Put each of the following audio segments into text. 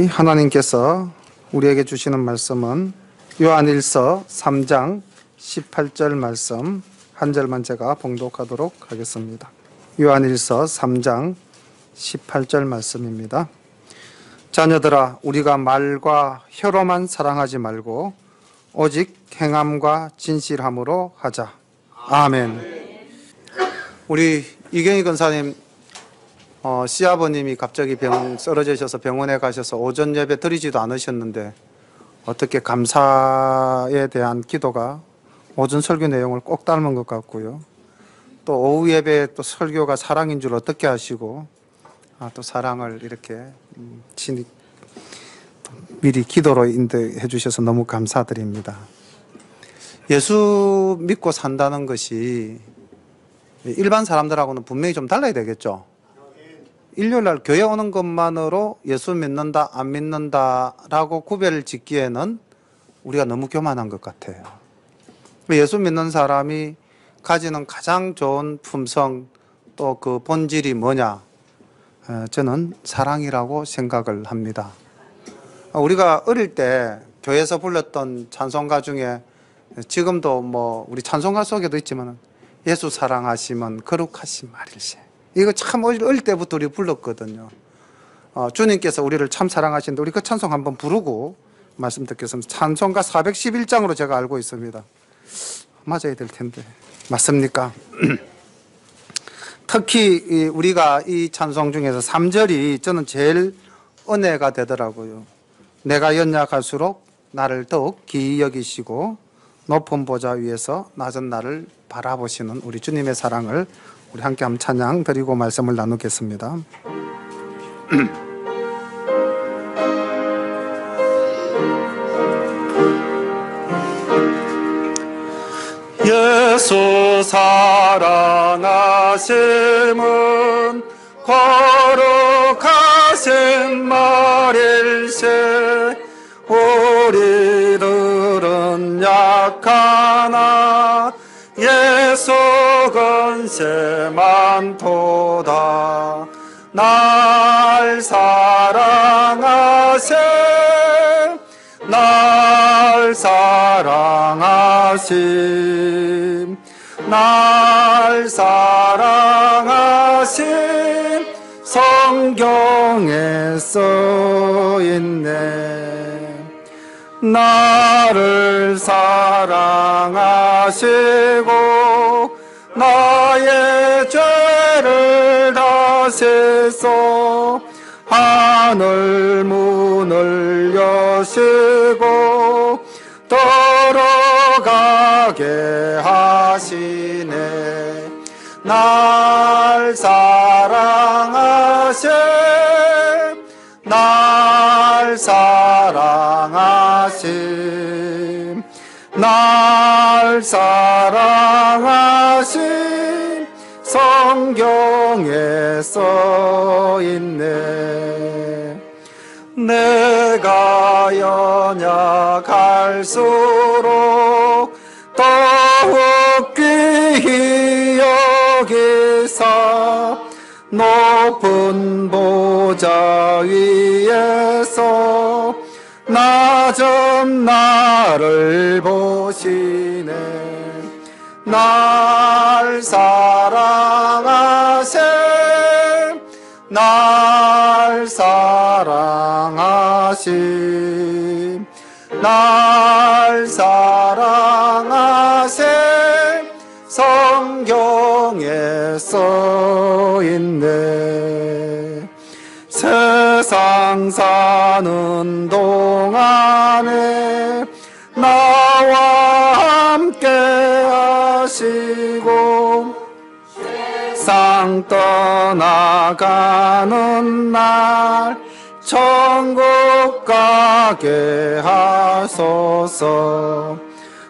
하나님께서 우리에게 주시는 말씀은 요한일서 3장 18절 말씀 한 절만 제가 봉독하도록 하겠습니다. 요한일서 3장 18절 말씀입니다. 자녀들아, 우리가 말과 혀로만 사랑하지 말고 오직 행함과 진실함으로 하자. 아멘. 우리 이경희 권사님 시아버님이 갑자기 쓰러지셔서 병원에 가셔서 오전 예배 드리지도 않으셨는데 어떻게 감사에 대한 기도가 오전 설교 내용을 꼭 닮은 것 같고요. 또 오후 예배에 또 설교가 사랑인 줄 어떻게 아시고 또 사랑을 이렇게 미리 기도로 인도해 주셔서 너무 감사드립니다. 예수 믿고 산다는 것이 일반 사람들하고는 분명히 좀 달라야 되겠죠. 일요일날 교회 오는 것만으로 예수 믿는다 안 믿는다라고 구별을 짓기에는 우리가 너무 교만한 것 같아요. 예수 믿는 사람이 가지는 가장 좋은 품성 또 그 본질이 뭐냐? 저는 사랑이라고 생각을 합니다. 우리가 어릴 때 교회에서 불렀던 찬송가 중에 지금도 우리 찬송가 속에도 있지만 예수 사랑하시면 거룩하신 말일세, 이거 참 어릴 때부터 우리 불렀거든요. 주님께서 우리를 참 사랑하시는데 우리 그 찬송 한번 부르고 말씀 듣겠습니다. 찬송가 411장으로 제가 알고 있습니다. 맞아야 될 텐데 맞습니까? 특히 우리가 이 찬송 중에서 3절이 저는 제일 은혜가 되더라고요. 내가 연약할수록 나를 더욱 기이 여기시고 높은 보좌 위에서 낮은 나를 바라보시는 우리 주님의 사랑을 우리 함께 한번 찬양 드리고 말씀을 나누겠습니다. 예수 사랑하심은 거룩하신 말일세, 우리들은 약하나 예수 건세만 도다. 날 사랑하세, 날 사랑하심, 날 사랑하심 성경에 써있네. 나를 사랑하시고 나의 죄를 다 씻어 하늘 문을 여시고 들어가게 하시네. 날 사랑하세, 날 사랑하심, 날 사랑하심 성경에 써있네. 내가 연약할수록 더욱 귀히 여기사 높은 보좌 위에서 낮은 나를 보시네. 날 사랑하세, 날 사랑하심, 날 사랑하세 성경에 써있네. 세상 사는 동안에 나와 함께 하시고 세상 떠나가는 날 천국 가게 하소서.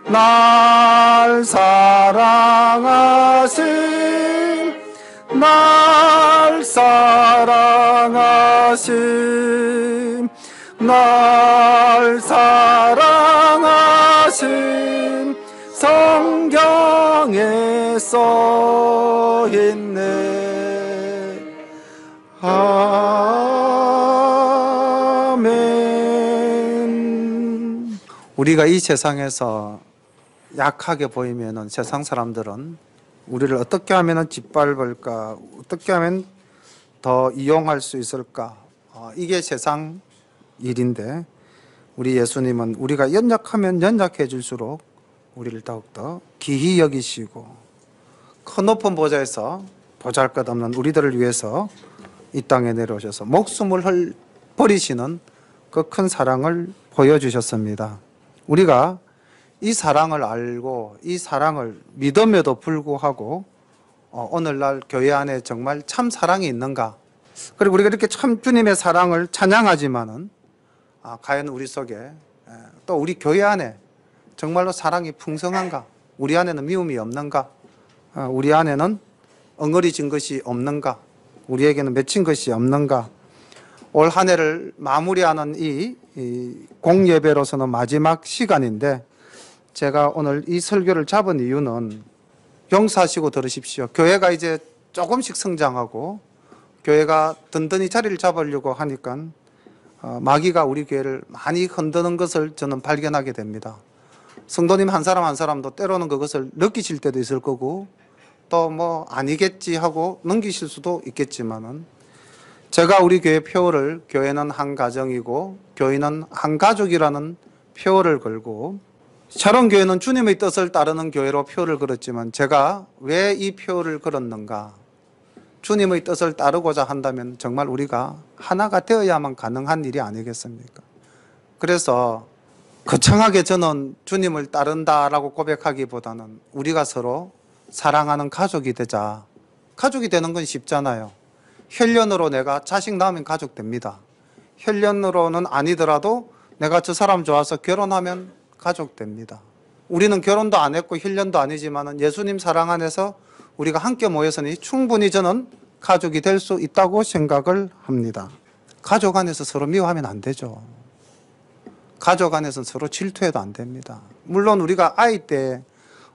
날 사랑하심, 날 사랑하심, 날 사랑하심 성경에 써있네. 아멘. 우리가 이 세상에서 약하게 보이면은 세상 사람들은 우리를 어떻게 하면은 짓밟을까, 어떻게 하면 더 이용할 수 있을까, 이게 세상 일인데 우리 예수님은 우리가 연약하면 연약해 질수록 우리를 더욱더 기히 여기시고 큰 높은 보좌에서 보잘것없는 우리들을 위해서 이 땅에 내려오셔서 목숨을 버리시는 그 큰 사랑을 보여주셨습니다. 우리가 이 사랑을 알고 이 사랑을 믿음에도 불구하고 오늘날 교회 안에 정말 참 사랑이 있는가, 그리고 우리가 이렇게 참 주님의 사랑을 찬양하지만은 과연 우리 속에 또 우리 교회 안에 정말로 사랑이 풍성한가, 우리 안에는 미움이 없는가, 우리 안에는 엉어리진 것이 없는가, 우리에게는 맺힌 것이 없는가. 올 한 해를 마무리하는 이 공예배로서는 마지막 시간인데 제가 오늘 이 설교를 잡은 이유는 용서하시고 들으십시오. 교회가 이제 조금씩 성장하고 교회가 든든히 자리를 잡으려고 하니까 마귀가 우리 교회를 많이 흔드는 것을 저는 발견하게 됩니다. 성도님 한 사람 한 사람도 때로는 그것을 느끼실 때도 있을 거고 또 뭐 아니겠지 하고 넘기실 수도 있겠지만은, 제가 우리 교회 표어를 교회는 한 가정이고 교회는 한 가족이라는 표어를 걸고, sharon 교회는 주님의 뜻을 따르는 교회로 표어를 걸었지만 제가 왜 이 표어를 걸었는가? 주님의 뜻을 따르고자 한다면 정말 우리가 하나가 되어야만 가능한 일이 아니겠습니까? 그래서 거창하게 저는 주님을 따른다라고 고백하기보다는 우리가 서로 사랑하는 가족이 되자. 가족이 되는 건 쉽잖아요. 혈연으로 내가 자식 낳으면 가족 됩니다. 혈연으로는 아니더라도 내가 저 사람 좋아서 결혼하면 가족 됩니다. 우리는 결혼도 안 했고 혈연도 아니지만 예수님 사랑 안에서 우리가 함께 모였으니 충분히 저는 가족이 될 수 있다고 생각을 합니다. 가족 안에서 서로 미워하면 안 되죠. 가족 안에서는 서로 질투해도 안 됩니다. 물론 우리가 아이 때,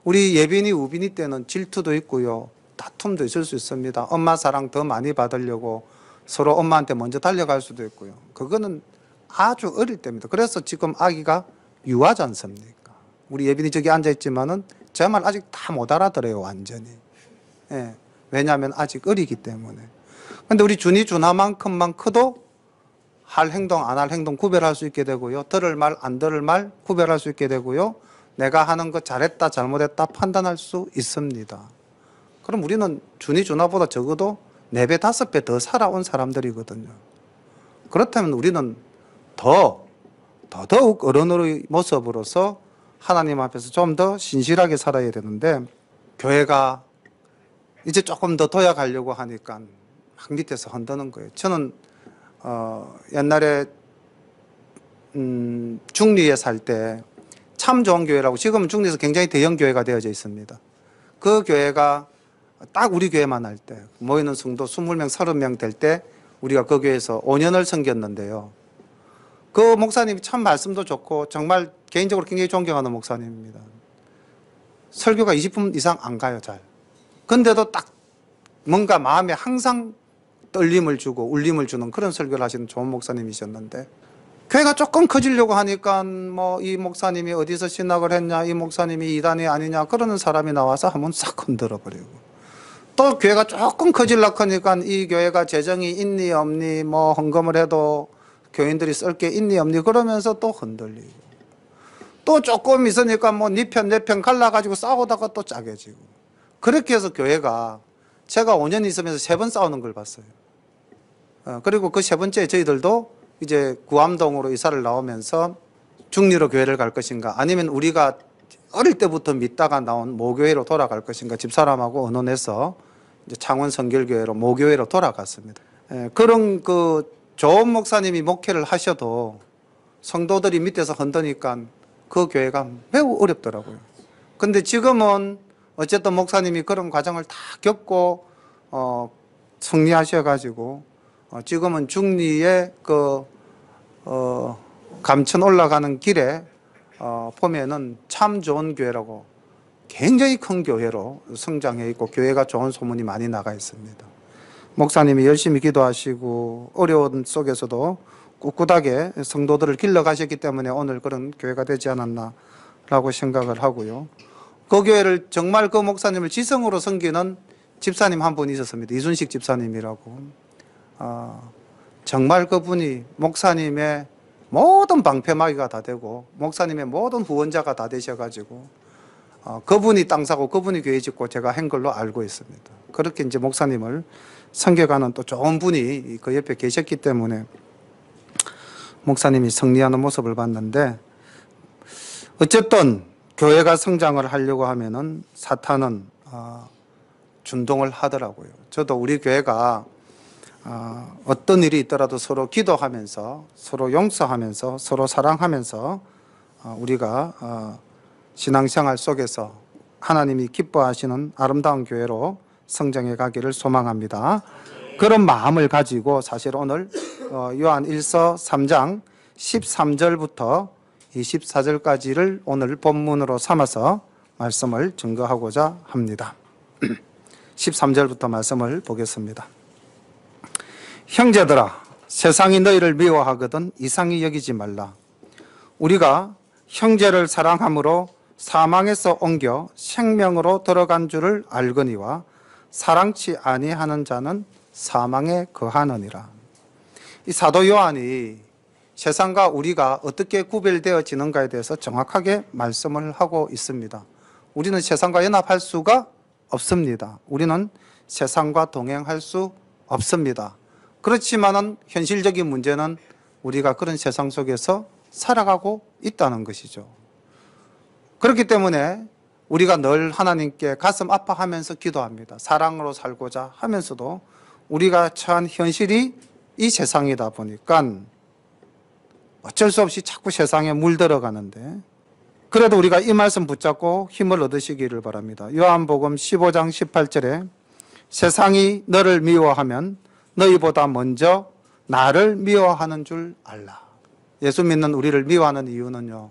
우리 예빈이 우빈이 때는 질투도 있고요, 다툼도 있을 수 있습니다. 엄마 사랑 더 많이 받으려고 서로 엄마한테 먼저 달려갈 수도 있고요. 그거는 아주 어릴 때입니다. 그래서 지금 아기가 유아지 않습니까? 우리 예빈이 저기 앉아있지만은 제 말 아직 다 못 알아들어요, 완전히. 예. 왜냐하면 아직 어리기 때문에. 근데 우리 준이 준하만큼만 커도 할 행동, 안 할 행동 구별할 수 있게 되고요. 들을 말, 안 들을 말 구별할 수 있게 되고요. 내가 하는 거 잘했다, 잘못했다 판단할 수 있습니다. 그럼 우리는 준이 준하보다 적어도 4배, 5배 더 살아온 사람들이거든요. 그렇다면 우리는 더더욱 어른의 모습으로서 하나님 앞에서 좀 더 신실하게 살아야 되는데, 교회가 이제 조금 더 도약하려고 하니까 막 밑에서 흔드는 거예요. 저는 옛날에 중리에 살 때 참 좋은 교회라고, 지금은 중리에서 굉장히 대형 교회가 되어져 있습니다. 그 교회가 딱 우리 교회만 할 때 모이는 성도 20명, 30명 될 때 우리가 그 교회에서 5년을 섬겼는데요. 그 목사님이 참 말씀도 좋고 정말 개인적으로 굉장히 존경하는 목사님입니다. 설교가 20분 이상 안 가요, 잘. 근데도 딱 뭔가 마음에 항상 떨림을 주고 울림을 주는 그런 설교를 하시는 좋은 목사님이셨는데, 교회가 조금 커지려고 하니까 뭐 이 목사님이 어디서 신학을 했냐, 이 목사님이 이단이 아니냐 그러는 사람이 나와서 한번 싹 흔들어 버리고, 또 교회가 조금 커지려고 하니까 이 교회가 재정이 있니 없니, 뭐 헌금을 해도 교인들이 쓸 게 있니 없니 그러면서 또 흔들리고, 또 조금 있으니까 뭐 네 편 내 편 갈라가지고 싸우다가 또 짜게지고, 그렇게 해서 교회가 제가 5년 있으면서 3번 싸우는 걸 봤어요. 그리고 그 3번째 저희들도 이제 구암동으로 이사를 나오면서 중리로 교회를 갈 것인가, 아니면 우리가 어릴 때부터 믿다가 나온 모교회로 돌아갈 것인가, 집사람하고 의논해서 이제 창원 성결교회로 모교회로 돌아갔습니다. 그런 그 좋은 목사님이 목회를 하셔도 성도들이 밑에서 흔드니까 그 교회가 매우 어렵더라고요. 근데 지금은 어쨌든 목사님이 그런 과정을 다 겪고 승리하셔가지고 지금은 중리의 감천 올라가는 길에 보면은 참 좋은 교회라고, 굉장히 큰 교회로 성장해 있고 교회가 좋은 소문이 많이 나가 있습니다. 목사님이 열심히 기도하시고 어려운 속에서도 꿋꿋하게 성도들을 길러가셨기 때문에 오늘 그런 교회가 되지 않았나라고 생각을 하고요. 그 교회를 정말 그 목사님을 지성으로 섬기는 집사님 한 분 있었습니다. 이순식 집사님이라고. 정말 그분이 목사님의 모든 방패막이가 다 되고 목사님의 모든 후원자가 다 되셔가지고 그분이 땅 사고 그분이 교회 짓고 제가 한 걸로 알고 있습니다. 그렇게 이제 목사님을 섬겨가는 또 좋은 분이 그 옆에 계셨기 때문에 목사님이 승리하는 모습을 봤는데, 어쨌든 교회가 성장을 하려고 하면은 사탄은 준동을 하더라고요. 저도 우리 교회가 어떤 일이 있더라도 서로 기도하면서 서로 용서하면서 서로 사랑하면서 우리가 신앙생활 속에서 하나님이 기뻐하시는 아름다운 교회로 성장해 가기를 소망합니다. 그런 마음을 가지고 사실 오늘 요한 1서 3장 13절부터 24절까지를 오늘 본문으로 삼아서 말씀을 증거하고자 합니다. 13절부터 말씀을 보겠습니다. 형제들아, 세상이 너희를 미워하거든 이상히 여기지 말라. 우리가 형제를 사랑함으로 사망에서 옮겨 생명으로 들어간 줄을 알거니와 사랑치 아니하는 자는 사망에 거하느니라. 이 사도 요한이 세상과 우리가 어떻게 구별되어지는가에 대해서 정확하게 말씀을 하고 있습니다. 우리는 세상과 연합할 수가 없습니다. 우리는 세상과 동행할 수 없습니다. 그렇지만은 현실적인 문제는 우리가 그런 세상 속에서 살아가고 있다는 것이죠. 그렇기 때문에 우리가 늘 하나님께 가슴 아파하면서 기도합니다. 사랑으로 살고자 하면서도 우리가 처한 현실이 이 세상이다 보니까 어쩔 수 없이 자꾸 세상에 물들어가는데, 그래도 우리가 이 말씀 붙잡고 힘을 얻으시기를 바랍니다. 요한복음 15장 18절에 세상이 너를 미워하면 너희보다 먼저 나를 미워하는 줄 알라. 예수 믿는 우리를 미워하는 이유는요,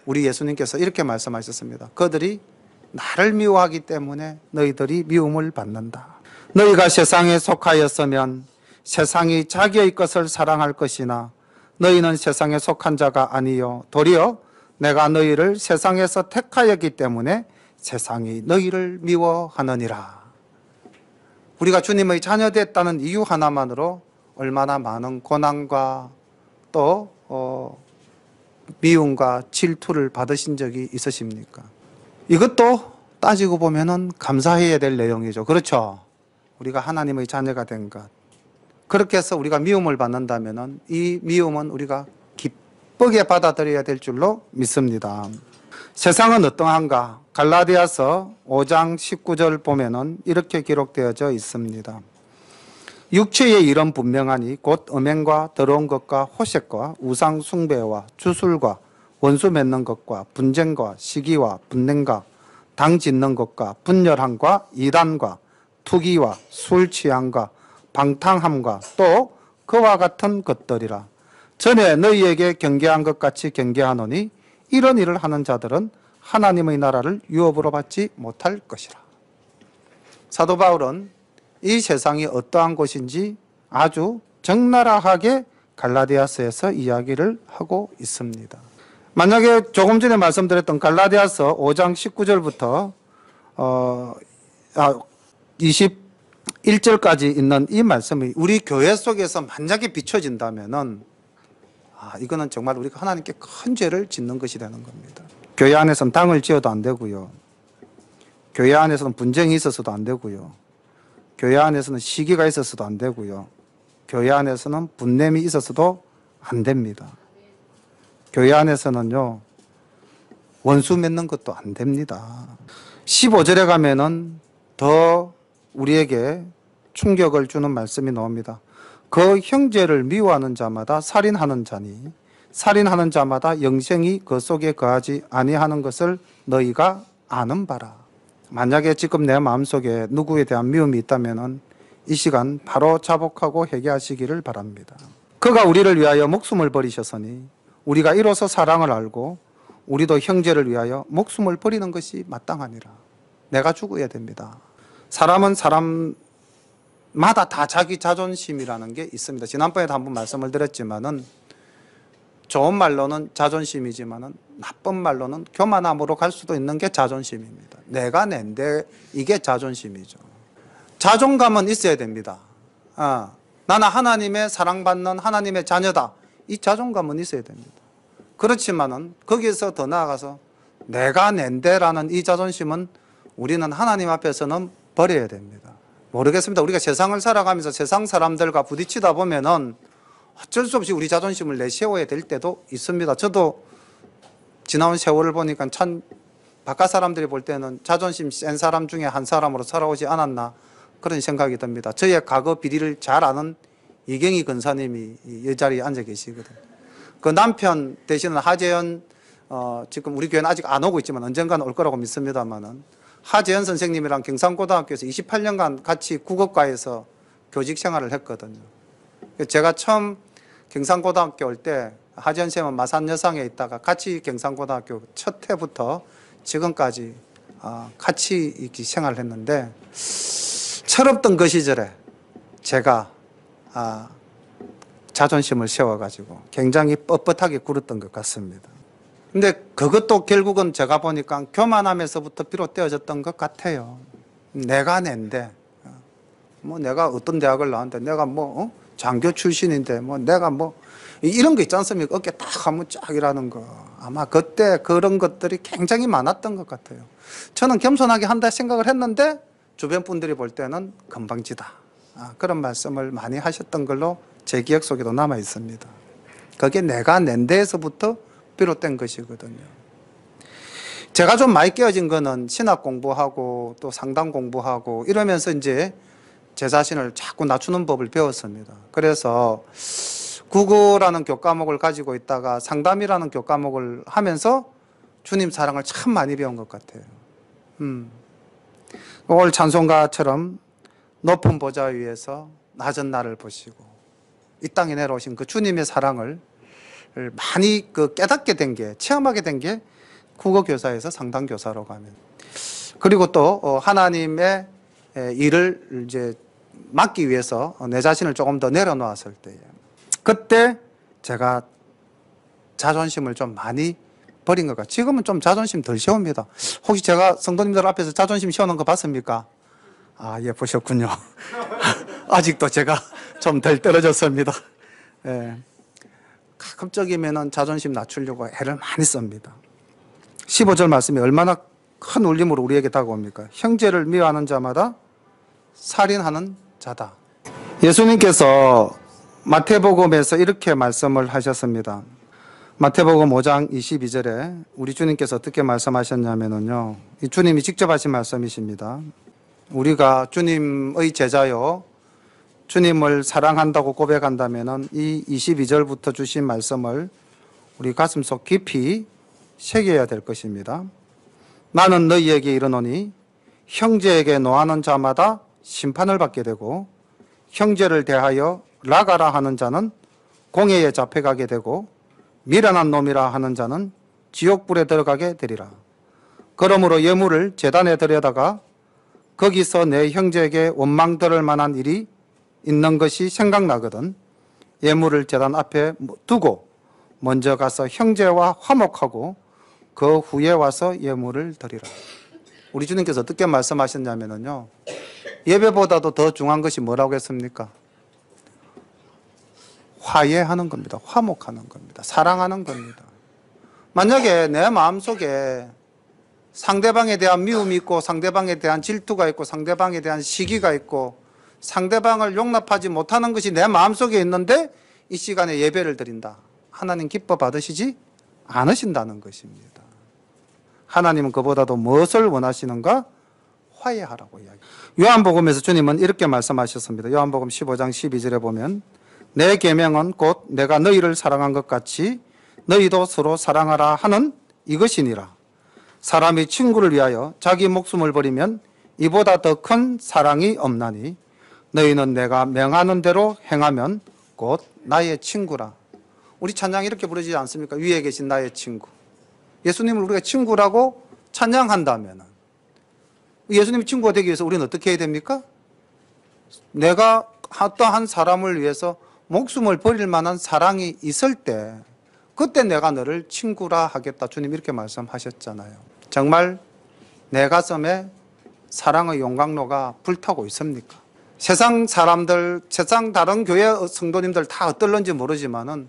우리 예수님께서 이렇게 말씀하셨습니다. 그들이 나를 미워하기 때문에 너희들이 미움을 받는다. 너희가 세상에 속하였으면 세상이 자기의 것을 사랑할 것이나 너희는 세상에 속한 자가 아니요 도리어 내가 너희를 세상에서 택하였기 때문에 세상이 너희를 미워하느니라. 우리가 주님의 자녀됐다는 이유 하나만으로 얼마나 많은 고난과 또 미움과 질투를 받으신 적이 있으십니까? 이것도 따지고 보면은 감사해야 될 내용이죠. 그렇죠? 우리가 하나님의 자녀가 된 것. 그렇게 해서 우리가 미움을 받는다면은 이 미움은 우리가 기쁘게 받아들여야 될 줄로 믿습니다. 세상은 어떠한가? 갈라디아서 5장 19절 보면은 이렇게 기록되어져 있습니다. 육체의 일은 분명하니 곧 음행과 더러운 것과 호색과 우상 숭배와 주술과 원수 맺는 것과 분쟁과 시기와 분냉과 당 짓는 것과 분열함과 이단과 투기와 술 취함과 방탕함과 또 그와 같은 것들이라. 전에 너희에게 경계한 것 같이 경계하노니 이런 일을 하는 자들은 하나님의 나라를 유업으로 받지 못할 것이라. 사도 바울은 이 세상이 어떠한 곳인지 아주 적나라하게 갈라디아서에서 이야기를 하고 있습니다. 만약에 조금 전에 말씀드렸던 갈라디아서 5장 19절부터 21절까지 있는 이 말씀이 우리 교회 속에서 만약에 비춰진다면은 이거는 정말 우리가 하나님께 큰 죄를 짓는 것이 되는 겁니다. 교회 안에서는 당을 지어도 안 되고요. 교회 안에서는 분쟁이 있어서도 안 되고요. 교회 안에서는 시기가 있어서도 안 되고요. 교회 안에서는 분냄이 있어서도 안 됩니다. 교회 안에서는요, 원수 맺는 것도 안 됩니다. 15절에 가면은 더 우리에게 충격을 주는 말씀이 나옵니다. 그 형제를 미워하는 자마다 살인하는 자니 살인하는 자마다 영생이 그 속에 거하지 아니하는 것을 너희가 아는 바라. 만약에 지금 내 마음속에 누구에 대한 미움이 있다면 이 시간 바로 자복하고 회개하시기를 바랍니다. 그가 우리를 위하여 목숨을 버리셨으니 우리가 이로써 사랑을 알고 우리도 형제를 위하여 목숨을 버리는 것이 마땅하니라. 내가 죽어야 됩니다. 사람은 사람마다 다 자기 자존심이라는 게 있습니다. 지난번에도 한번 말씀을 드렸지만은 좋은 말로는 자존심이지만은 나쁜 말로는 교만함으로 갈 수도 있는 게 자존심입니다. 내가 낸데 이게 자존심이죠. 자존감은 있어야 됩니다. 나는 하나님의 사랑받는 하나님의 자녀다. 이 자존감은 있어야 됩니다. 그렇지만은 거기서 더 나아가서 내가 낸데라는 이 자존심은 우리는 하나님 앞에서는 버려야 됩니다. 모르겠습니다. 우리가 세상을 살아가면서 세상 사람들과 부딪히다 보면은 어쩔 수 없이 우리 자존심을 내세워야 될 때도 있습니다. 저도 지나온 세월을 보니까 참 바깥 사람들이 볼 때는 자존심 센 사람 중에 한 사람으로 살아오지 않았나 그런 생각이 듭니다. 저의 과거 비리를 잘 아는 이경희 근사님이 이 자리에 앉아 계시거든요. 그 남편 되시는 하재현 지금 우리 교회는 아직 안 오고 있지만 언젠가는 올 거라고 믿습니다만은 하재현 선생님이랑 경상고등학교에서 28년간 같이 국어과에서 교직 생활을 했거든요. 제가 처음 경상고등학교 올 때 하재현 쌤은 마산여상에 있다가 같이 경상고등학교 첫 해부터 지금까지 같이 이렇게 생활을 했는데 철없던 그 시절에 제가 자존심을 세워가지고 굉장히 뻣뻣하게 굴었던 것 같습니다. 근데 그것도 결국은 제가 보니까 교만함에서부터 비롯되어졌던 것 같아요. 내가 낸데, 내가 어떤 대학을 나왔는데, 내가 장교 출신인데, 내가 이런 거 있지 않습니까? 어깨 딱 하면 쫙 이라는 거. 아마 그때 그런 것들이 굉장히 많았던 것 같아요. 저는 겸손하게 한다 생각을 했는데, 주변 분들이 볼 때는 건방지다. 그런 말씀을 많이 하셨던 걸로 제 기억 속에도 남아 있습니다. 그게 내가 낸 데에서부터 비롯된 것이거든요. 제가 좀 많이 깨어진 거는 신학 공부하고 또 상담 공부하고 이러면서 이제 제 자신을 자꾸 낮추는 법을 배웠습니다. 그래서 국어라는 교과목을 가지고 있다가 상담이라는 교과목을 하면서 주님 사랑을 참 많이 배운 것 같아요. 오늘 찬송가처럼 높은 보좌 위에서 낮은 나를 보시고 이 땅에 내려오신 그 주님의 사랑을 많이 깨닫게 된 게, 체험하게 된 게 국어교사에서 상담교사로 가면. 그리고 또 하나님의 일을 이제 맡기 위해서 내 자신을 조금 더 내려놓았을 때에 그때 제가 자존심을 좀 많이 버린 것 같아요. 지금은 좀 자존심 덜 세웁니다. 혹시 제가 성도님들 앞에서 자존심 세우는 거 봤습니까? 예, 보셨군요. 아직도 제가 좀 덜 떨어졌습니다. 예. 가급적이면은 자존심 낮추려고 애를 많이 씁니다. 15절 말씀이 얼마나 큰 울림으로 우리에게 다가옵니까? 형제를 미워하는 자마다 살인하는 자다. 예수님께서 마태복음에서 이렇게 말씀을 하셨습니다. 마태복음 5장 22절에 우리 주님께서 어떻게 말씀하셨냐면요. 이 주님이 직접 하신 말씀이십니다. 우리가 주님의 제자요, 주님을 사랑한다고 고백한다면 이 22절부터 주신 말씀을 우리 가슴속 깊이 새겨야 될 것입니다. 나는 너희에게 이르노니 형제에게 노하는 자마다 심판을 받게 되고 형제를 대하여 나가라 하는 자는 공회에 잡혀가게 되고 미련한 놈이라 하는 자는 지옥불에 들어가게 되리라. 그러므로 예물을 제단에 들여다가 거기서 내 형제에게 원망 들을 만한 일이 있는 것이 생각나거든 예물을 제단 앞에 두고 먼저 가서 형제와 화목하고 그 후에 와서 예물을 드리라. 우리 주님께서 어떻게 말씀하셨냐면요, 예배보다도 더 중요한 것이 뭐라고 했습니까? 화해하는 겁니다. 화목하는 겁니다. 사랑하는 겁니다. 만약에 내 마음속에 상대방에 대한 미움이 있고 상대방에 대한 질투가 있고 상대방에 대한 시기가 있고 상대방을 용납하지 못하는 것이 내 마음속에 있는데 이 시간에 예배를 드린다. 하나님 기뻐 받으시지 않으신다는 것입니다. 하나님은 그보다도 무엇을 원하시는가? 화해하라고 이야기합니다. 요한복음에서 주님은 이렇게 말씀하셨습니다. 요한복음 15장 12절에 보면 내 계명은 곧 내가 너희를 사랑한 것 같이 너희도 서로 사랑하라 하는 이것이니라. 사람이 친구를 위하여 자기 목숨을 버리면 이보다 더 큰 사랑이 없나니 너희는 내가 명하는 대로 행하면 곧 나의 친구라. 우리 찬양 이렇게 부르지 않습니까? 위에 계신 나의 친구. 예수님을 우리가 친구라고 찬양한다면 예수님이 친구가 되기 위해서 우리는 어떻게 해야 됩니까? 내가 어떠한 사람을 위해서 목숨을 버릴 만한 사랑이 있을 때 그때 내가 너를 친구라 하겠다. 주님 이렇게 말씀하셨잖아요. 정말 내 가슴에 사랑의 용광로가 불타고 있습니까? 세상 사람들, 세상 다른 교회 성도님들 다 어떨런지 모르지만은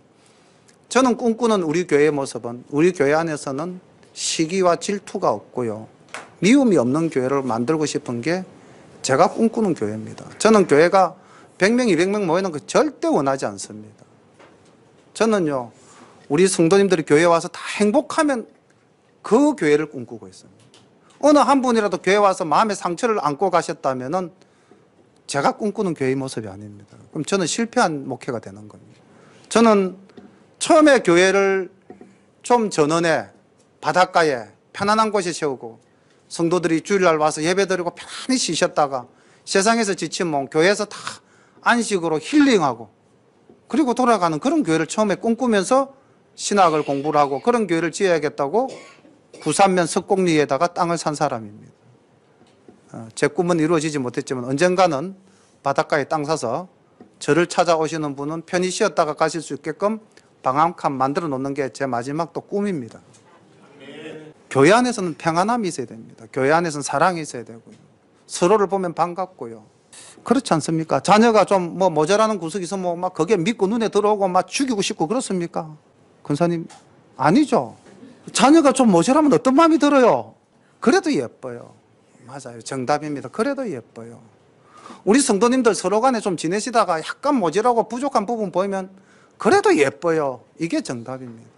저는 꿈꾸는 우리 교회의 모습은 우리 교회 안에서는 시기와 질투가 없고요. 미움이 없는 교회를 만들고 싶은 게 제가 꿈꾸는 교회입니다. 저는 교회가 100명, 200명 모이는 거 절대 원하지 않습니다. 저는요, 우리 성도님들이 교회에 와서 다 행복하면 그 교회를 꿈꾸고 있습니다. 어느 한 분이라도 교회 와서 마음의 상처를 안고 가셨다면은 제가 꿈꾸는 교회의 모습이 아닙니다. 그럼 저는 실패한 목회가 되는 겁니다. 저는 처음에 교회를 좀 전원에 바닷가에 편안한 곳에 세우고 성도들이 주일날 와서 예배드리고 편안히 쉬셨다가 세상에서 지친 몸 교회에서 다 안식으로 힐링하고 그리고 돌아가는 그런 교회를 처음에 꿈꾸면서 신학을 공부를 하고 그런 교회를 지어야겠다고 부산면 석곡리에다가 땅을 산 사람입니다. 제 꿈은 이루어지지 못했지만 언젠가는 바닷가에 땅 사서 저를 찾아오시는 분은 편히 쉬었다가 가실 수 있게끔 방 한 칸 만들어 놓는 게 제 마지막 또 꿈입니다. 교회 안에서는 평안함이 있어야 됩니다. 교회 안에서는 사랑이 있어야 되고요. 서로를 보면 반갑고요. 그렇지 않습니까? 자녀가 좀 뭐 모자라는 구석이 있으면 막 그게 믿고 눈에 들어오고 막 죽이고 싶고 그렇습니까? 권사님, 아니죠. 자녀가 좀 모자라면 어떤 마음이 들어요? 그래도 예뻐요. 맞아요. 정답입니다. 그래도 예뻐요. 우리 성도님들 서로 간에 좀 지내시다가 약간 모자라고 부족한 부분 보이면 그래도 예뻐요. 이게 정답입니다.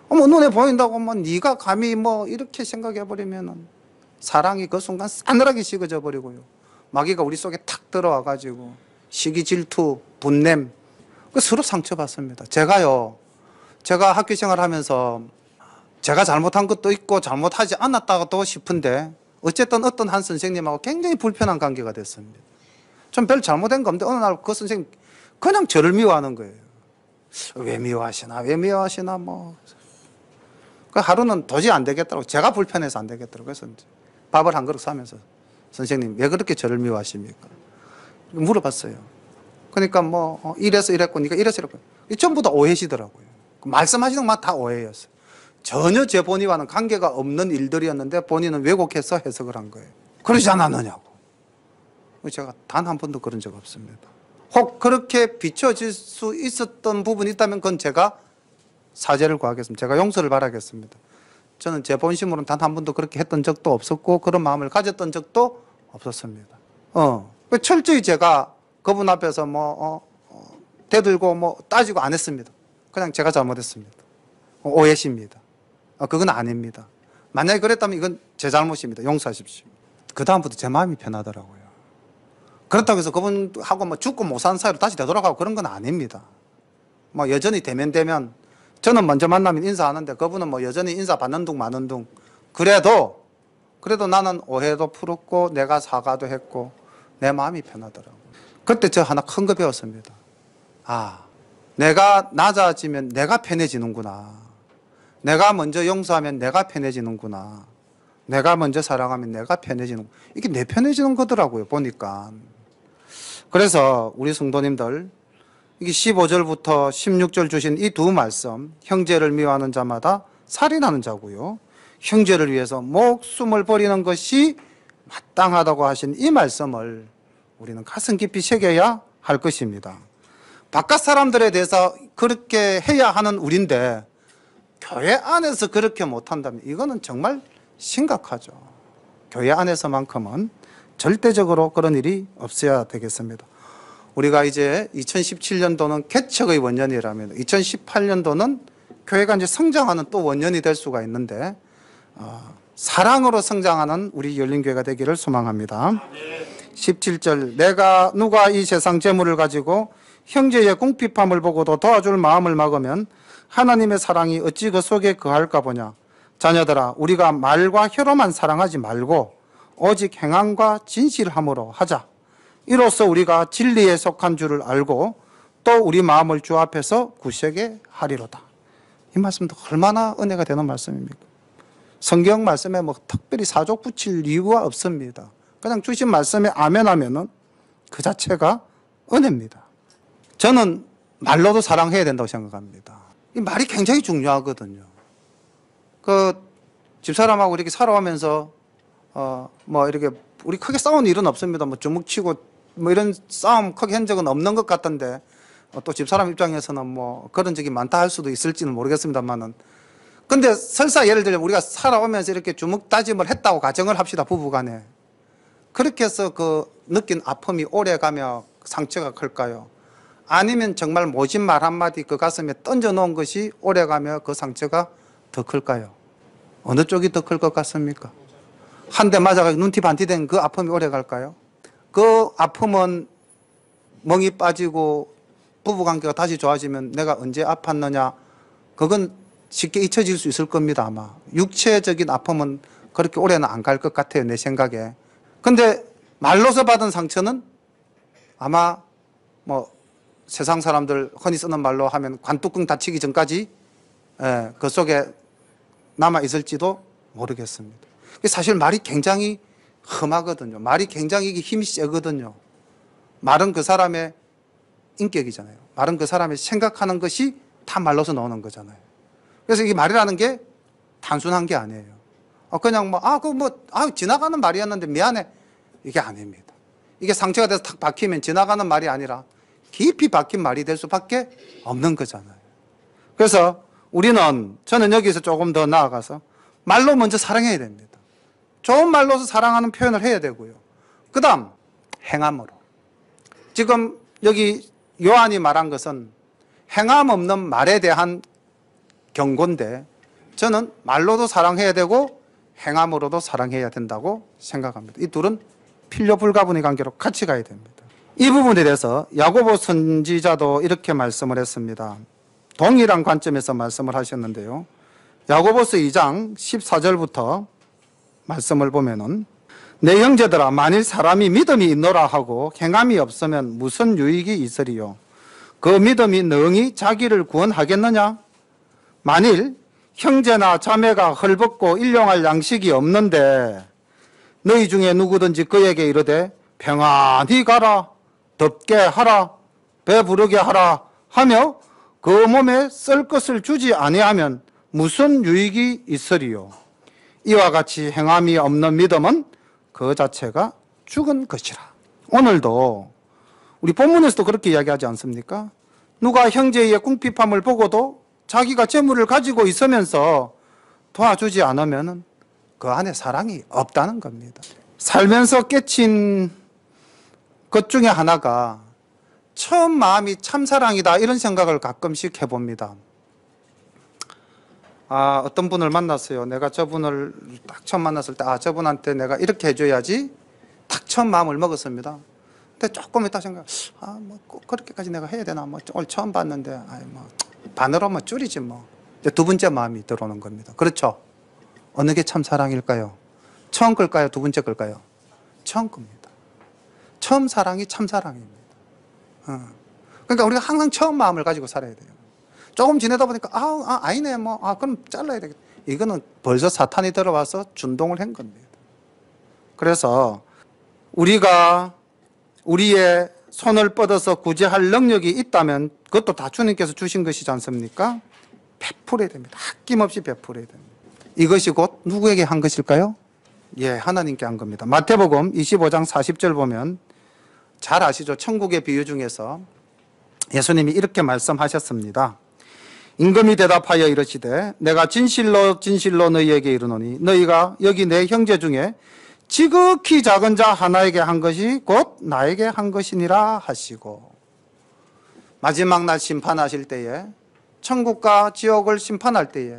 어머, 눈에 보인다고 뭐 네가 감히 뭐 이렇게 생각해 버리면은 사랑이 그 순간 싸늘하게 식어져 버리고요. 마귀가 우리 속에 탁 들어와 가지고 시기, 질투, 분냄 서로 상처받습니다. 제가 학교 생활하면서 제가 잘못한 것도 있고 잘못하지 않았다고도 싶은데 어쨌든 어떤 한 선생님하고 굉장히 불편한 관계가 됐습니다. 좀 별 잘못된 건데 어느 날 그 선생님 그냥 저를 미워하는 거예요. 왜 미워하시나 뭐. 그 하루는 도저히 안 되겠더라고. 제가 불편해서 안 되겠더라고. 그래서 밥을 한 그릇 사면서 선생님 왜 그렇게 저를 미워하십니까? 물어봤어요. 그러니까 뭐 이래서 이랬고 니가 이래서 이랬고 전부 다 오해시더라고요. 말씀하시는 것 다 오해였어요. 전혀 제 본의와는 관계가 없는 일들이었는데 본인은 왜곡해서 해석을 한 거예요. 그러지 않았느냐고. 제가 단 한 번도 그런 적 없습니다. 혹 그렇게 비춰질 수 있었던 부분이 있다면 그건 제가 사죄를 구하겠습니다. 제가 용서를 바라겠습니다. 저는 제 본심으로는 단 한 번도 그렇게 했던 적도 없었고 그런 마음을 가졌던 적도 없었습니다. 철저히 제가 그분 앞에서 대들고 따지고 안 했습니다. 그냥 제가 잘못했습니다. 오해십니다. 그건 아닙니다. 만약에 그랬다면 이건 제 잘못입니다. 용서하십시오. 그 다음부터 제 마음이 편하더라고요. 그렇다고 해서 그분하고 죽고 못 사는 사이로 다시 되돌아가고 그런 건 아닙니다. 여전히 대면 저는 먼저 만나면 인사하는데 그분은 여전히 인사 받는 둥 마는 둥. 그래도 나는 오해도 풀었고 내가 사과도 했고 내 마음이 편하더라고요. 그때 저 하나 큰 거 배웠습니다. 내가 낮아지면 내가 편해지는구나. 내가 먼저 용서하면 내가 편해지는구나. 내가 먼저 사랑하면 내가 편해지는 이게 내 편해지는 거더라고요. 보니까. 그래서 우리 성도님들 이게 15절부터 16절 주신 이 두 말씀, 형제를 미워하는 자마다 살인하는 자고요. 형제를 위해서 목숨을 버리는 것이 마땅하다고 하신 이 말씀을 우리는 가슴 깊이 새겨야 할 것입니다. 바깥 사람들에 대해서 그렇게 해야 하는 우리인데 교회 안에서 그렇게 못한다면 이거는 정말 심각하죠. 교회 안에서만큼은 절대적으로 그런 일이 없어야 되겠습니다. 우리가 이제 2017년도는 개척의 원년이라면 2018년도는 교회가 이제 성장하는 또 원년이 될 수가 있는데 사랑으로 성장하는 우리 열린교회가 되기를 소망합니다. 17절 누가 이 세상 재물을 가지고 형제의 궁핍함을 보고도 도와줄 마음을 막으면 하나님의 사랑이 어찌 그 속에 거할까 보냐. 자녀들아 우리가 말과 혀로만 사랑하지 말고 오직 행함과 진실함으로 하자. 이로써 우리가 진리에 속한 줄을 알고 또 우리 마음을 주 앞에서 굳세게 하리로다. 이 말씀도 얼마나 은혜가 되는 말씀입니까? 성경 말씀에 특별히 사족 붙일 이유가 없습니다. 그냥 주신 말씀에 아멘 하면은 그 자체가 은혜입니다. 저는 말로도 사랑해야 된다고 생각합니다. 이 말이 굉장히 중요하거든요. 그 집사람하고 이렇게 살아오면서 뭐 이렇게 우리 크게 싸운 일은 없습니다. 뭐 주먹치고 뭐 이런 싸움 크게 한 적은 없는 것 같던데 또 집사람 입장에서는 뭐 그런 적이 많다 할 수도 있을지는 모르겠습니다만은, 근데 설사 예를 들면 우리가 살아오면서 이렇게 주먹 다짐을 했다고 가정을 합시다. 부부간에. 그렇게 해서 그 느낀 아픔이 오래가며 상처가 클까요? 아니면 정말 모진 말 한마디 그 가슴에 던져놓은 것이 오래가며 그 상처가 더 클까요? 어느 쪽이 더 클 것 같습니까? 한 대 맞아가지고 눈티 반티 된 그 아픔이 오래갈까요? 그 아픔은 멍이 빠지고 부부관계가 다시 좋아지면 내가 언제 아팠느냐, 그건 쉽게 잊혀질 수 있을 겁니다. 아마 육체적인 아픔은 그렇게 오래는 안 갈 것 같아요, 내 생각에. 근데 말로서 받은 상처는 아마 뭐 세상 사람들 흔히 쓰는 말로 하면 관뚜껑 닫히기 전까지 그 속에 남아 있을지도 모르겠습니다. 사실 말이 굉장히 험하거든요. 말이 굉장히 힘이 세거든요. 말은 그 사람의 인격이잖아요. 말은 그 사람이 생각하는 것이 다 말로서 나오는 거잖아요. 그래서 이 말이라는 게 단순한 게 아니에요. 그냥 지나가는 말이었는데 미안해. 이게 아닙니다. 이게 상처가 돼서 탁 박히면 지나가는 말이 아니라 깊이 박힌 말이 될 수밖에 없는 거잖아요. 그래서 저는 여기서 조금 더 나아가서 말로 먼저 사랑해야 됩니다. 좋은 말로서 사랑하는 표현을 해야 되고요. 그 다음 행함으로. 지금 여기 요한이 말한 것은 행함 없는 말에 대한 경고인데, 저는 말로도 사랑해야 되고 행함으로도 사랑해야 된다고 생각합니다. 이 둘은 필요 불가분의 관계로 같이 가야 됩니다. 이 부분에 대해서 야고보 선지자도 이렇게 말씀을 했습니다. 동일한 관점에서 말씀을 하셨는데요. 야고보서 2장 14절부터 말씀을 보면은, 내 형제들아, 만일 사람이 믿음이 있노라 하고 행함이 없으면 무슨 유익이 있으리요? 그 믿음이 능히 자기를 구원하겠느냐? 만일 형제나 자매가 헐벗고 일용할 양식이 없는데 너희 중에 누구든지 그에게 이르되 평안히 가라, 덥게 하라, 배부르게 하라 하며 그 몸에 쓸 것을 주지 아니하면 무슨 유익이 있으리요? 이와 같이 행함이 없는 믿음은 그 자체가 죽은 것이라. 오늘도 우리 본문에서도 그렇게 이야기하지 않습니까? 누가 형제의 궁핍함을 보고도 자기가 재물을 가지고 있으면서 도와주지 않으면 그 안에 사랑이 없다는 겁니다. 살면서 깨친 것 중에 하나가 처음 마음이 참사랑이다, 이런 생각을 가끔씩 해봅니다. 어떤 분을 만났어요. 내가 저분을 딱 처음 만났을 때 저분한테 내가 이렇게 해줘야지, 딱 처음 마음을 먹었습니다. 근데 조금 있다 생각, 꼭 그렇게까지 내가 해야 되나, 오늘 처음 봤는데, 반으로 줄이지 뭐. 두 번째 마음이 들어오는 겁니다. 그렇죠? 어느 게 참사랑일까요? 처음 걸까요? 두 번째 걸까요? 처음 겁니다. 처음 사랑이 참사랑입니다. 그러니까 우리가 항상 처음 마음을 가지고 살아야 돼요. 조금 지내다 보니까 아니네, 그럼 잘라야 되겠다. 이거는 벌써 사탄이 들어와서 준동을 한 겁니다. 그래서 우리가 우리의 손을 뻗어서 구제할 능력이 있다면 그것도 다 주님께서 주신 것이지 않습니까? 베풀어야 됩니다. 아낌없이 베풀어야 됩니다. 이것이 곧 누구에게 한 것일까요? 하나님께 한 겁니다. 마태복음 25장 40절 보면 잘 아시죠? 천국의 비유 중에서 예수님이 이렇게 말씀하셨습니다. 임금이 대답하여 이르시되 내가 진실로 진실로 너희에게 이르노니 너희가 여기 내 형제 중에 지극히 작은 자 하나에게 한 것이 곧 나에게 한 것이니라 하시고, 마지막 날 심판하실 때에, 천국과 지옥을 심판할 때에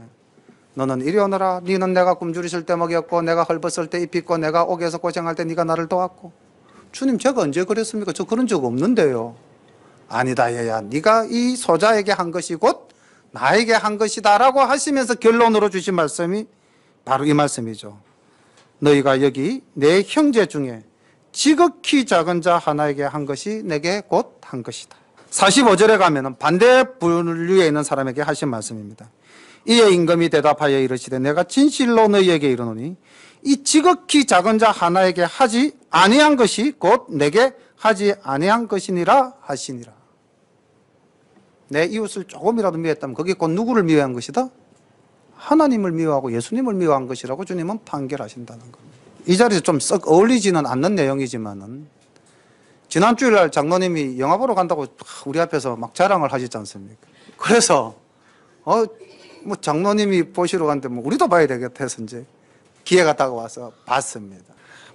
너는 이리 오너라, 너는 내가 굶주리실 때 먹였고 내가 헐벗을 때 입혔고 내가 옥에서 고생할 때 네가 나를 도왔고. 주님, 제가 언제 그랬습니까? 저 그런 적 없는데요. 아니다, 얘야, 네가 이 소자에게 한 것이 곧 나에게 한 것이다 라고 하시면서 결론으로 주신 말씀이 바로 이 말씀이죠. 너희가 여기 내 형제 중에 지극히 작은 자 하나에게 한 것이 내게 곧 한 것이다. 45절에 가면은 반대 분류에 있는 사람에게 하신 말씀입니다. 이에 임금이 대답하여 이르시되 내가 진실로 너희에게 이르노니 이 지극히 작은 자 하나에게 하지 아니한 것이 곧 내게 하지 아니한 것이니라 하시니라. 내 이웃을 조금이라도 미워했다면 그게 곧 누구를 미워한 것이다? 하나님을 미워하고 예수님을 미워한 것이라고 주님은 판결하신다는 겁니다. 이 자리에서 좀 썩 어울리지는 않는 내용이지만은 지난 주일날 장로님이 영화 보러 간다고 우리 앞에서 막 자랑을 하시지 않습니까? 그래서 뭐 장로님이 보시러 갔는데 뭐 우리도 봐야 되겠다 해서 이제 기회가 다가와서 봤습니다.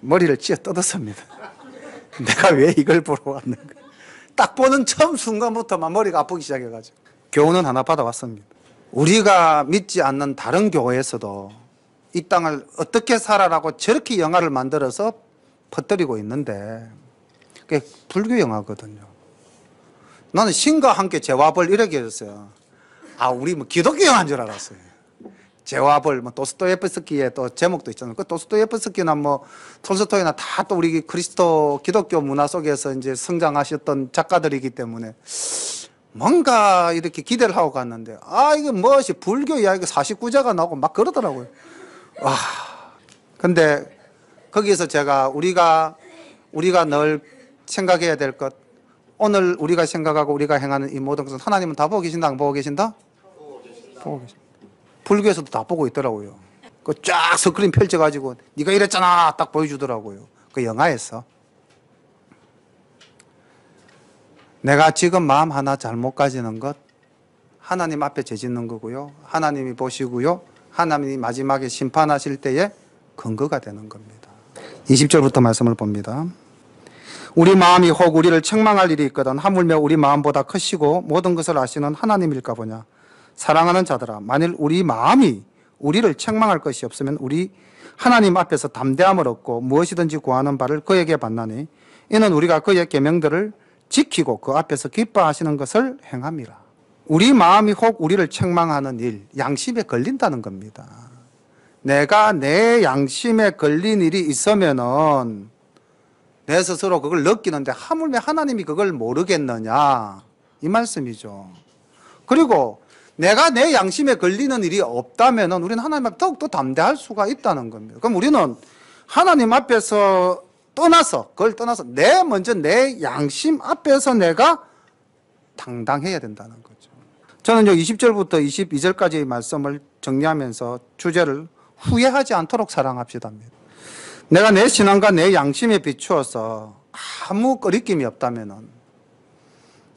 머리를 쥐어 뜯었습니다. 내가 왜 이걸 보러 왔는가? 딱 보는 처음 순간부터 막 머리가 아프기 시작해가지고 교훈은 하나 받아왔습니다. 우리가 믿지 않는 다른 교회에서도 이 땅을 어떻게 살아라고 저렇게 영화를 만들어서 퍼뜨리고 있는데 그게 불교 영화거든요. 나는 신과 함께 죄와 벌 이렇게 했어요. 우리 뭐 기독교 영화인 줄 알았어요. 죄와 벌, 뭐 도스토예프스키의 또 제목도 있잖아요. 그 도스토예프스키나 뭐 톨스토이나 다 또 우리 기독교 문화 속에서 이제 성장하셨던 작가들이기 때문에 뭔가 이렇게 기대를 하고 갔는데 이게 무엇이 불교 이야기가 49자가 나오고 막 그러더라고요. 근데 거기에서 제가 우리가 늘 생각해야 될 것, 오늘 우리가 생각하고 우리가 행하는 이 모든 것은 하나님은 다 보고 계신다, 안 보고 계신다? 보고 계신다. 불교에서도 다 보고 있더라고요. 그 쫙 스크린 펼쳐가지고 네가 이랬잖아 딱 보여주더라고요. 그 영화에서. 내가 지금 마음 하나 잘못 가지는 것 하나님 앞에 죄짓는 거고요. 하나님이 보시고요. 하나님이 마지막에 심판하실 때에 근거가 되는 겁니다. 20절부터 말씀을 봅니다. 우리 마음이 혹 우리를 책망할 일이 있거든 하물며 우리 마음보다 크시고 모든 것을 아시는 하나님일까 보냐. 사랑하는 자들아, 만일 우리 마음이 우리를 책망할 것이 없으면 우리 하나님 앞에서 담대함을 얻고 무엇이든지 구하는 바를 그에게 받나니 이는 우리가 그의 계명들을 지키고 그 앞에서 기뻐하시는 것을 행함이라. 우리 마음이 혹 우리를 책망하는 일, 양심에 걸린다는 겁니다. 내가 내 양심에 걸린 일이 있으면은 내 스스로 그걸 느끼는데 하물며 하나님이 그걸 모르겠느냐 이 말씀이죠. 그리고 내가 내 양심에 걸리는 일이 없다면 우리는 하나님 앞에 더욱더 담대할 수가 있다는 겁니다. 그럼 우리는 하나님 앞에서 그걸 떠나서 먼저 내 양심 앞에서 내가 당당해야 된다는 거죠. 저는 20절부터 22절까지의 말씀을 정리하면서 주제를 후회하지 않도록 사랑합시다입니다. 내가 내 신앙과 내 양심에 비추어서 아무 거리낌이 없다면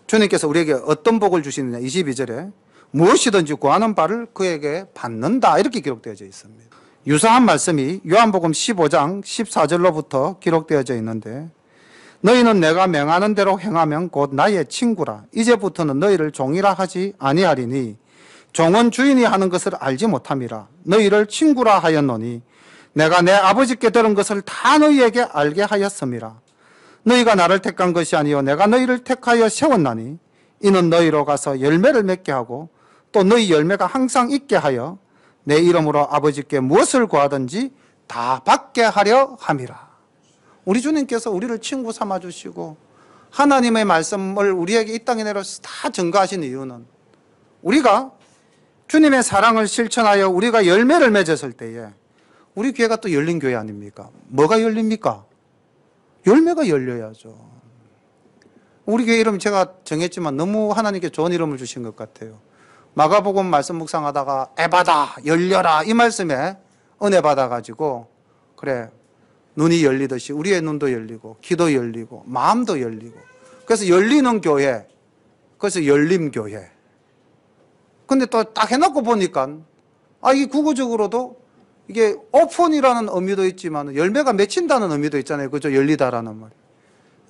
주님께서 우리에게 어떤 복을 주시느냐. 22절에 무엇이든지 구하는 바를 그에게 받는다 이렇게 기록되어져 있습니다. 유사한 말씀이 요한복음 15장 14절로부터 기록되어져 있는데 너희는 내가 명하는 대로 행하면 곧 나의 친구라. 이제부터는 너희를 종이라 하지 아니하리니 종은 주인이 하는 것을 알지 못함이라. 너희를 친구라 하였노니 내가 내 아버지께 들은 것을 다 너희에게 알게 하였음이라. 너희가 나를 택한 것이 아니요 내가 너희를 택하여 세웠나니 이는 너희로 가서 열매를 맺게 하고 또 너희 열매가 항상 있게 하여 내 이름으로 아버지께 무엇을 구하든지 다 받게 하려 함이라. 우리 주님께서 우리를 친구 삼아주시고 하나님의 말씀을 우리에게 이 땅에 내려서 다 증거하신 이유는 우리가 주님의 사랑을 실천하여 우리가 열매를 맺었을 때에 우리 교회가 또 열린 교회 아닙니까? 뭐가 열립니까? 열매가 열려야죠. 우리 교회 이름 제가 정했지만 너무 하나님께 좋은 이름을 주신 것 같아요. 마가복음 말씀 묵상하다가 에바다 열려라 이 말씀에 은혜 받아가지고 그래 눈이 열리듯이 우리의 눈도 열리고 귀도 열리고 마음도 열리고 그래서 열리는 교회, 그래서 열림교회. 근데 또 딱 해놓고 보니까 이게 국어적으로도 이게 오픈이라는 의미도 있지만 열매가 맺힌다는 의미도 있잖아요. 그죠? 열리다라는 말.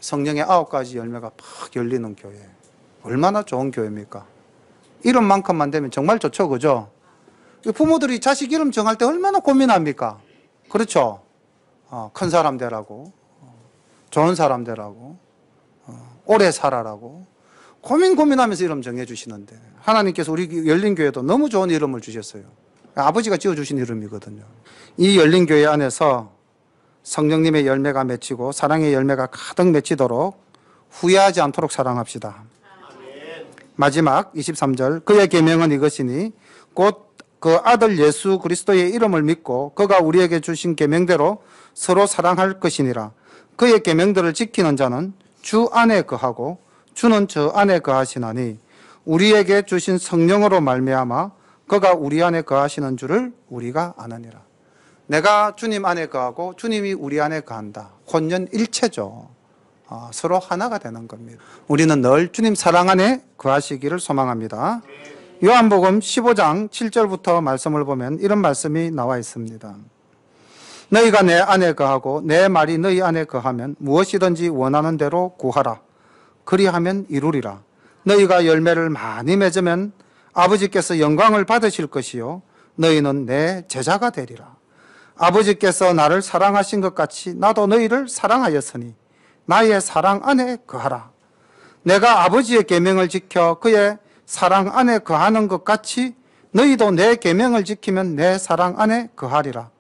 성령의 9가지 열매가 팍 열리는 교회. 얼마나 좋은 교회입니까? 이름만큼만 되면 정말 좋죠. 그죠? 부모들이 자식 이름 정할 때 얼마나 고민합니까? 그렇죠? 큰 사람 되라고, 좋은 사람 되라고, 오래 살아라고 고민하면서 이름 정해주시는데 하나님께서 우리 열린교회도 너무 좋은 이름을 주셨어요. 아버지가 지어주신 이름이거든요. 이 열린교회 안에서 성령님의 열매가 맺히고 사랑의 열매가 가득 맺히도록 후회하지 않도록 사랑합시다. 마지막 23절 그의 계명은 이것이니 곧 그 아들 예수 그리스도의 이름을 믿고 그가 우리에게 주신 계명대로 서로 사랑할 것이니라. 그의 계명들을 지키는 자는 주 안에 거하고 주는 저 안에 거하시나니 우리에게 주신 성령으로 말미암아 그가 우리 안에 거하시는 줄을 우리가 아느니라. 내가 주님 안에 거하고 주님이 우리 안에 거한다. 혼연일체죠. 서로 하나가 되는 겁니다. 우리는 늘 주님 사랑 안에 거하시기를 소망합니다. 요한복음 15장 7절부터 말씀을 보면 이런 말씀이 나와 있습니다. 너희가 내 안에 거하고 내 말이 너희 안에 거하면 무엇이든지 원하는 대로 구하라. 그리하면 이루리라. 너희가 열매를 많이 맺으면 아버지께서 영광을 받으실 것이요 너희는 내 제자가 되리라. 아버지께서 나를 사랑하신 것 같이 나도 너희를 사랑하였으니 나의 사랑 안에 거하라. 내가 아버지의 계명을 지켜 그의 사랑 안에 거하는 것 같이 너희도 내 계명을 지키면 내 사랑 안에 거하리라.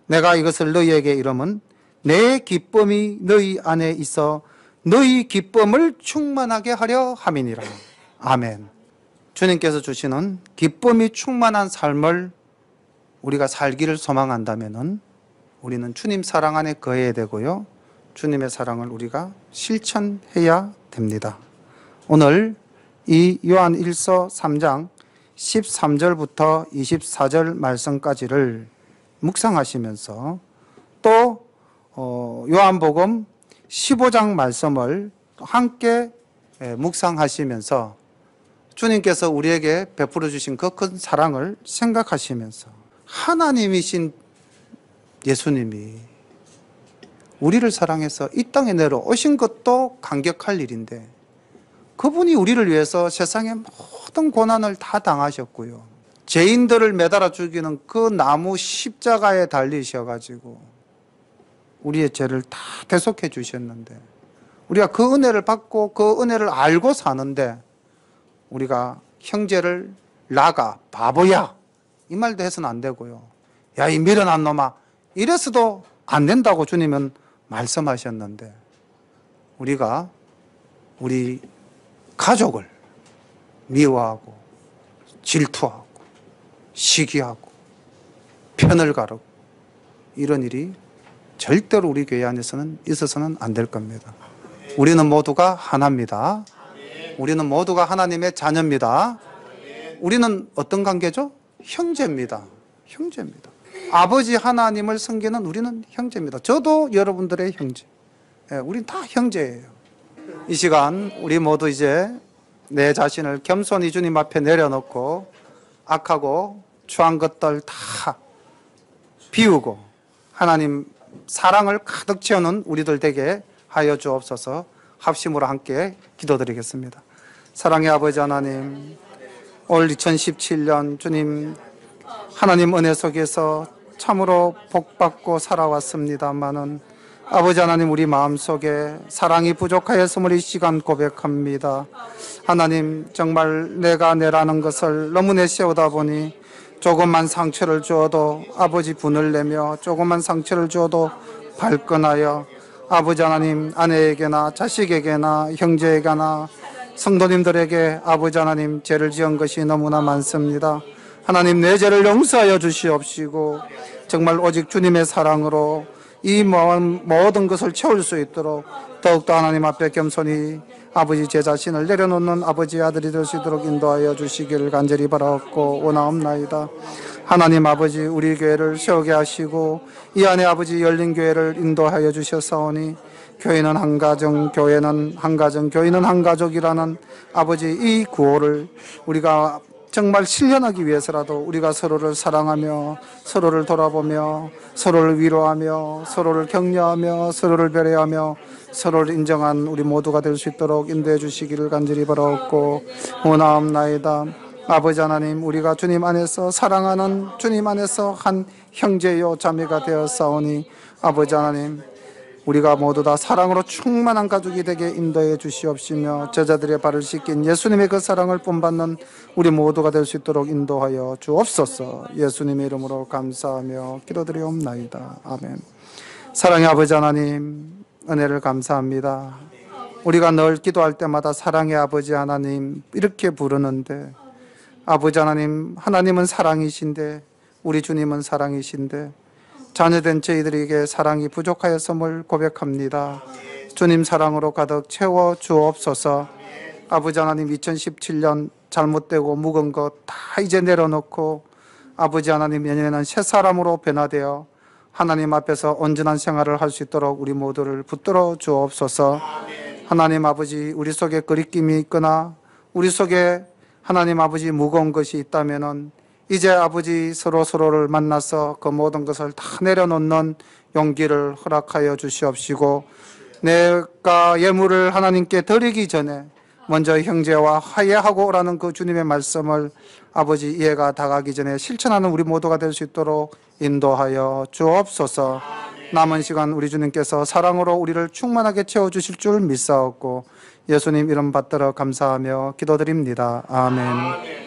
내가 이것을 너희에게 이름은 내 기쁨이 너희 안에 있어 너희 기쁨을 충만하게 하려 함이니라. 아멘. 주님께서 주시는 기쁨이 충만한 삶을 우리가 살기를 소망한다면 우리는 주님 사랑 안에 거해야 되고요. 주님의 사랑을 우리가 실천해야 됩니다. 오늘 이 요한 1서 3장 13절부터 24절 말씀까지를 묵상하시면서 또 요한복음 15장 말씀을 함께 묵상하시면서 주님께서 우리에게 베풀어 주신 그 큰 사랑을 생각하시면서 하나님이신 예수님이 우리를 사랑해서 이 땅에 내려오신 것도 감격할 일인데 그분이 우리를 위해서 세상의 모든 고난을 다 당하셨고요. 죄인들을 매달아 죽이는 그 나무 십자가에 달리셔가지고 우리의 죄를 다 대속해 주셨는데 우리가 그 은혜를 받고 그 은혜를 알고 사는데 우리가 형제를 나가 바보야 이 말도 해서는 안 되고요. 야, 이 미련한 놈아 이래서도 안 된다고 주님은 말씀하셨는데 우리가 우리 가족을 미워하고 질투하고 시기하고 편을 가르고 이런 일이 절대로 우리 교회 안에서는 있어서는 안 될 겁니다. 우리는 모두가 하나입니다. 우리는 모두가 하나님의 자녀입니다. 우리는 어떤 관계죠? 형제입니다. 형제입니다. 아버지 하나님을 섬기는 우리는 형제입니다. 저도 여러분들의 형제. 우린 다 형제예요. 이 시간 우리 모두 이제 내 자신을 겸손히 주님 앞에 내려놓고 악하고 추한 것들 다 비우고 하나님 사랑을 가득 채우는 우리들 되게 하여 주옵소서. 합심으로 함께 기도드리겠습니다. 사랑의 아버지 하나님, 올 2017년 주님 하나님 은혜 속에서 참으로 복받고 살아왔습니다마는 아버지 하나님 우리 마음속에 사랑이 부족하였음을 이 시간 고백합니다. 하나님 정말 내가 내라는 것을 너무 내세우다 보니 조금만 상처를 주어도 아버지 분을 내며 조금만 상처를 주어도 발끈하여 아버지 하나님 아내에게나 자식에게나 형제에게나 성도님들에게 아버지 하나님 죄를 지은 것이 너무나 많습니다. 하나님 내 죄를 용서하여 주시옵시고 정말 오직 주님의 사랑으로 이 모든 것을 채울 수 있도록 더욱더 하나님 앞에 겸손히 아버지 제 자신을 내려놓는 아버지 아들이 될 수 있도록 인도하여 주시기를 간절히 바라옵고 원하옵나이다. 하나님 아버지 우리 교회를 세우게 하시고 이 안에 아버지 열린 교회를 인도하여 주셨사오니 교회는 한 가정, 교회는 한 가정, 교회는 한 가족이라는 아버지 이 구호를 우리가 정말 실현하기 위해서라도 우리가 서로를 사랑하며 서로를 돌아보며 서로를 위로하며 서로를 격려하며 서로를 배려하며 서로를 인정한 우리 모두가 될 수 있도록 인도해 주시기를 간절히 바라옵고 원하옵나이다. 아버지 하나님 우리가 주님 안에서 사랑하는 주님 안에서 한 형제요 자매가 되었사오니 아버지 하나님 우리가 모두 다 사랑으로 충만한 가족이 되게 인도해 주시옵시며 제자들의 발을 씻긴 예수님의 그 사랑을 본받는 우리 모두가 될 수 있도록 인도하여 주옵소서. 예수님의 이름으로 감사하며 기도드리옵나이다. 아멘. 사랑의 아버지 하나님 은혜를 감사합니다. 우리가 늘 기도할 때마다 사랑의 아버지 하나님 이렇게 부르는데 아버지 하나님 하나님은 사랑이신데 우리 주님은 사랑이신데 자녀된 저희들에게 사랑이 부족하였음을 고백합니다. 주님 사랑으로 가득 채워 주옵소서. 아버지 하나님 2017년 잘못되고 묵은 것 다 이제 내려놓고 아버지 하나님 내년에는 새 사람으로 변화되어 하나님 앞에서 온전한 생활을 할 수 있도록 우리 모두를 붙들어 주옵소서. 하나님 아버지 우리 속에 거리낌이 있거나 우리 속에 하나님 아버지 무거운 것이 있다면은 이제 아버지 서로를 만나서 그 모든 것을 다 내려놓는 용기를 허락하여 주시옵시고 내가 예물을 하나님께 드리기 전에 먼저 형제와 화해하고 오라는 그 주님의 말씀을 아버지 이해가 다가기 전에 실천하는 우리 모두가 될 수 있도록 인도하여 주옵소서. 남은 시간 우리 주님께서 사랑으로 우리를 충만하게 채워주실 줄 믿사옵고 예수님 이름 받들어 감사하며 기도드립니다. 아멘.